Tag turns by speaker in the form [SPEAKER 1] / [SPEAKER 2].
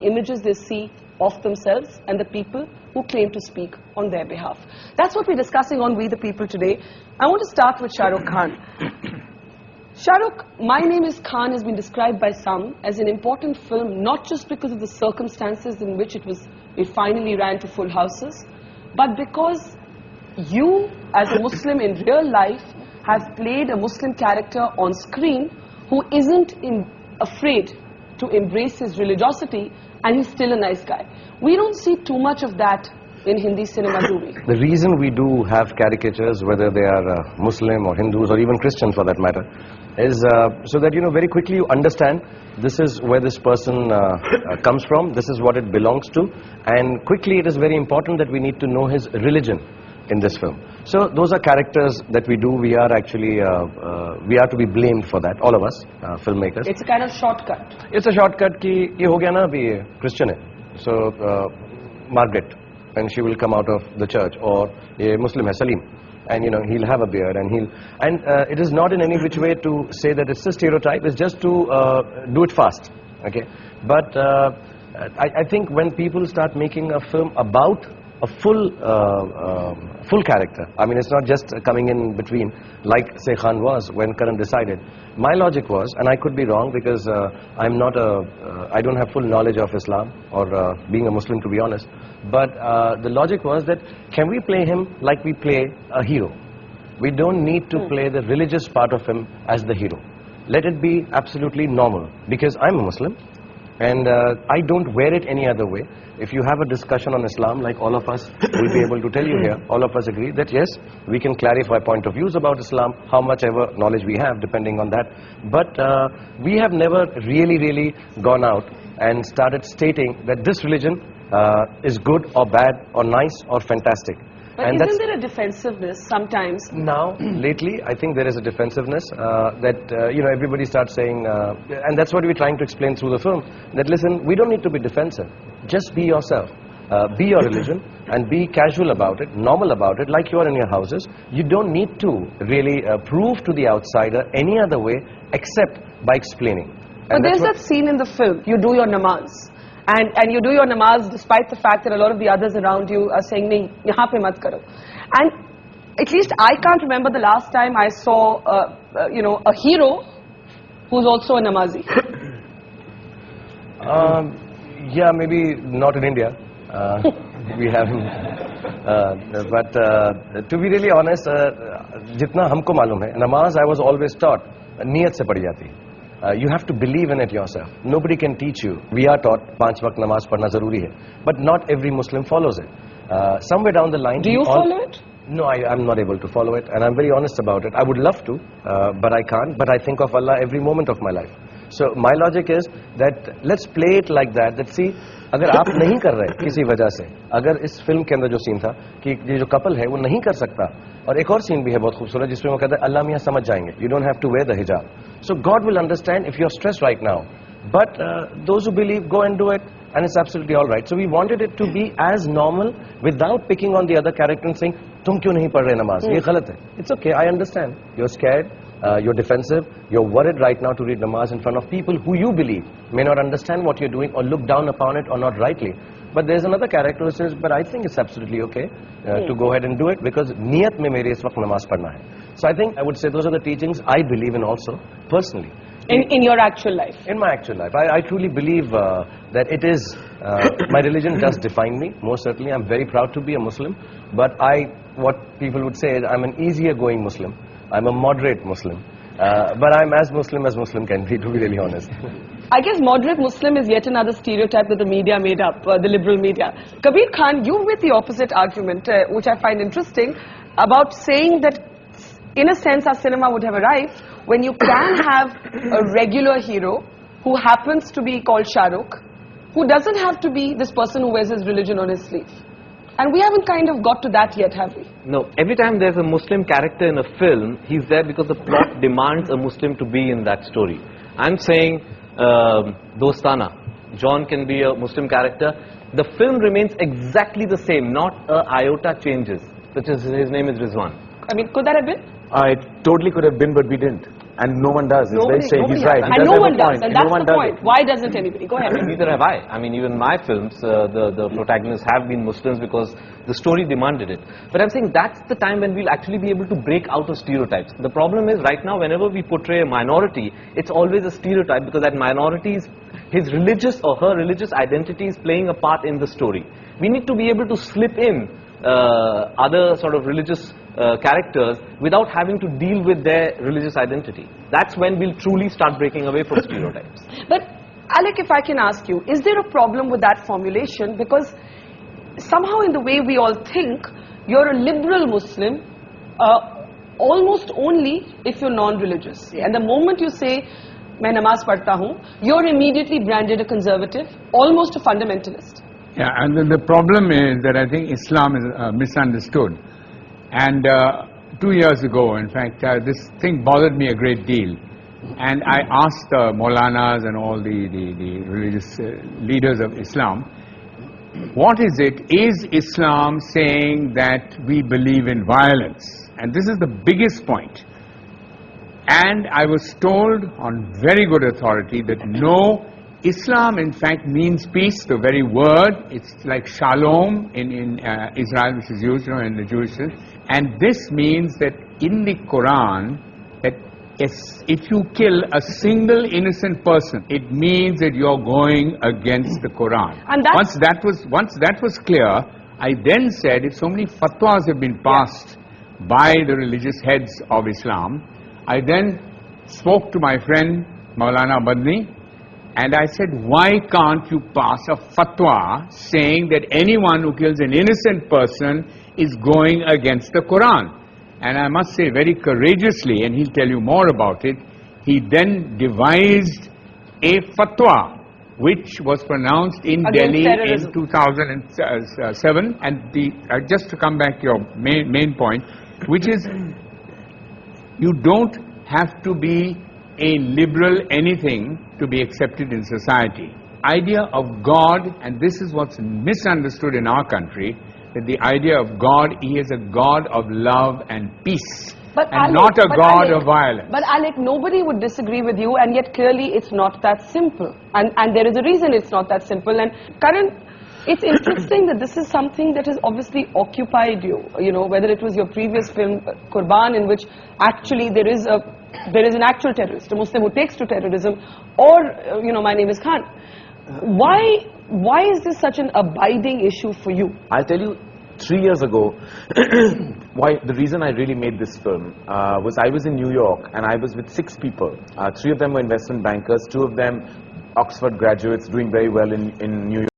[SPEAKER 1] images they see of themselves and the people who claim to speak on their behalf. That's what we're discussing on We the People today. I want to start with Shah Rukh Khan. Shah Rukh, My Name is Khan has been described by some as an important film, not just because of the circumstances in which it finally ran to full houses, but because you, as a Muslim in real life, have played a Muslim character on screen who isn't afraid to embrace his religiosity, and he's still a nice guy. We don't see too much of that in Hindi cinema, do we?
[SPEAKER 2] The reason we do have caricatures, whether they are Muslim or Hindus or even Christians for that matter, is so that, you know, very quickly you understand this is where this person comes from, this is what it belongs to, and quickly it is very important that we need to know his religion in this film. So those are characters that we do. We are actually, we are to be blamed for that, all of us, filmmakers.
[SPEAKER 1] It's a kind of shortcut.
[SPEAKER 2] It's a shortcut ki ye ho gaya na abhi Christian hai. So Margaret, and she will come out of the church, or a Muslim hai Salim, and you know he'll have a beard, and it is not in any which way to say that it's a stereotype. It's just to do it fast, okay? But I think when people start making a film about a full character, I mean, it's not just coming in between like say Khan was when Karan decided. My logic was, and I could be wrong because I'm not I don't have full knowledge of Islam or being a Muslim, to be honest, but the logic was that can we play him like we play a hero? We don't need to play the religious part of him as the hero. Let it be absolutely normal, because I'm a Muslim and I don't wear it any other way. If you have a discussion on Islam, like all of us will be able to tell you here, all of us agree that yes, we can clarify point of views about Islam, how much ever knowledge we have depending on that. But we have never really gone out and started stating that this religion is good or bad or nice or fantastic.
[SPEAKER 1] But and isn't there a defensiveness sometimes?
[SPEAKER 2] Now, lately, I think there is a defensiveness that, you know, everybody starts saying, and that's what we're trying to explain through the film, that listen, we don't need to be defensive. Just be yourself. Be your religion and be casual about it, normal about it, like you are in your houses. You don't need to really prove to the outsider any other way except by explaining.
[SPEAKER 1] But there's that scene in the film, you do your namaz. And you do your namaz despite the fact that a lot of the others around you are saying, nahi, yahan pe mat karo. And at least I can't remember the last time I saw, you know, a hero who's also a namazi.
[SPEAKER 2] Yeah, maybe not in India. We haven't. But to be really honest, jitna humko malum hai, namaz I was always taught, niyat se padi jati hai. You have to believe in it yourself. Nobody can teach you. We are taught 5 waqt namaz padna zaruri hai, but not every Muslim follows it. Somewhere down the line,
[SPEAKER 1] do you follow it?
[SPEAKER 2] No, I'm not able to follow it, and I'm very honest about it. I would love to, but I can't. But I think of Allah every moment of my life. So my logic is that let's play it like that. That see, अगर आप नहीं कर रहे किसी वजह से, अगर इस फिल्म के अंदर जो सीन था कि ये जो कपल है वो नहीं कर सकता, और एक और सीन भी है बहुत खूबसूरत जिसमें वो कहता है अल्लाह मियां समझ जाएंगे, you don't have to wear the hijab. So God will understand if you're stressed right now. But those who believe, go and do it, and it's absolutely all right. So we wanted it to be as normal without picking on the other character and saying, तुम क्यों नहीं पढ़ रहे नमाज? ये गलत है. It's okay, I understand. You're scared. You're defensive, you're worried right now to read namaz in front of people who you believe may not understand what you're doing or look down upon it or not rightly. But there's another character who says, but I think it's absolutely okay to go ahead and do it because niyat mein mere is waqt namaz padna hai. So I think I would say those are the teachings I believe in also, personally.
[SPEAKER 1] In your actual life? In
[SPEAKER 2] my actual life. I truly believe that it is, my religion does define me, most certainly. I'm very proud to be a Muslim, but what people would say is I'm an easier going Muslim. I'm a moderate Muslim, but I'm as Muslim can be, to be really honest.
[SPEAKER 1] I guess moderate Muslim is yet another stereotype that the media made up, the liberal media. Kabir Khan, you made the opposite argument, which I find interesting, about saying that in a sense our cinema would have arrived when you can have a regular hero who happens to be called Shah Rukh, who doesn't have to be this person who wears his religion on his sleeve. And we haven't kind of got to that yet, have we?
[SPEAKER 3] No. Every time there's a Muslim character in a film, he's there because the plot demands a Muslim to be in that story. I'm saying Dostana. John can be a Muslim character. The film remains exactly the same, not a iota changes. Such as his name is Rizwan.
[SPEAKER 1] I mean, could that have been?
[SPEAKER 4] It totally could have been, but we didn't. And no one does. It's very strange. He's right. He
[SPEAKER 1] And
[SPEAKER 4] does
[SPEAKER 1] no
[SPEAKER 4] have
[SPEAKER 1] one
[SPEAKER 4] a
[SPEAKER 1] does.
[SPEAKER 4] point.
[SPEAKER 1] And
[SPEAKER 4] No
[SPEAKER 1] that's
[SPEAKER 4] one
[SPEAKER 1] the
[SPEAKER 4] does
[SPEAKER 1] point.
[SPEAKER 4] it.
[SPEAKER 1] Why doesn't anybody? Go ahead.
[SPEAKER 3] I mean, neither have I. I mean, even my films, the protagonists have been Muslims because the story demanded it. But I'm saying that's the time when we'll actually be able to break out of stereotypes. The problem is right now, whenever we portray a minority, it's always a stereotype because that minority is, his religious or her religious identity is playing a part in the story. We need to be able to slip in other sort of religious characters without having to deal with their religious identity. That's when we'll truly start breaking away from stereotypes.
[SPEAKER 1] But Alec, if I can ask you, is there a problem with that formulation? Because somehow in the way we all think, you're a liberal Muslim almost only if you're non-religious. And the moment you say, "Main namaz padhta hu," you're immediately branded a conservative, almost a fundamentalist.
[SPEAKER 5] Yeah, and then the problem is that I think Islam is misunderstood. And 2 years ago, in fact, this thing bothered me a great deal. And I asked the Maulanas and all the religious leaders of Islam, what is it? Is Islam saying that we believe in violence? And this is the biggest point. And I was told on very good authority that no, Islam in fact means peace, the very word. It's like shalom in Israel, which is used in the Jewish sense. And this means that in the Quran, that if you kill a single innocent person, it means that you're going against the Quran.
[SPEAKER 1] And
[SPEAKER 5] once that was clear, I then said, if so many fatwas have been passed by the religious heads of Islam, I then spoke to my friend Maulana Badni, and I said, why can't you pass a fatwa saying that anyone who kills an innocent person is going against the Quran? And I must say very courageously, and he'll tell you more about it, he then devised a fatwa which was pronounced in Delhi in 2007. And just to come back to your main point, which is you don't have to be a liberal anything to be accepted in society. Idea of God, and this is what's misunderstood in our country, that the idea of God, he is a God of love and peace, and Alec, not a God of violence.
[SPEAKER 1] But Alec, nobody would disagree with you, and yet clearly it's not that simple. And there is a reason it's not that simple. And Karan, it's interesting that this is something that has obviously occupied you, whether it was your previous film, Qurban, in which actually there is an actual terrorist, a Muslim who takes to terrorism, or, My Name is Khan. Why is this such an abiding issue for you?
[SPEAKER 4] I'll tell you, 3 years ago, the reason I really made this film was I was in New York and I was with 6 people. 3 of them were investment bankers, 2 of them Oxford graduates doing very well in New York.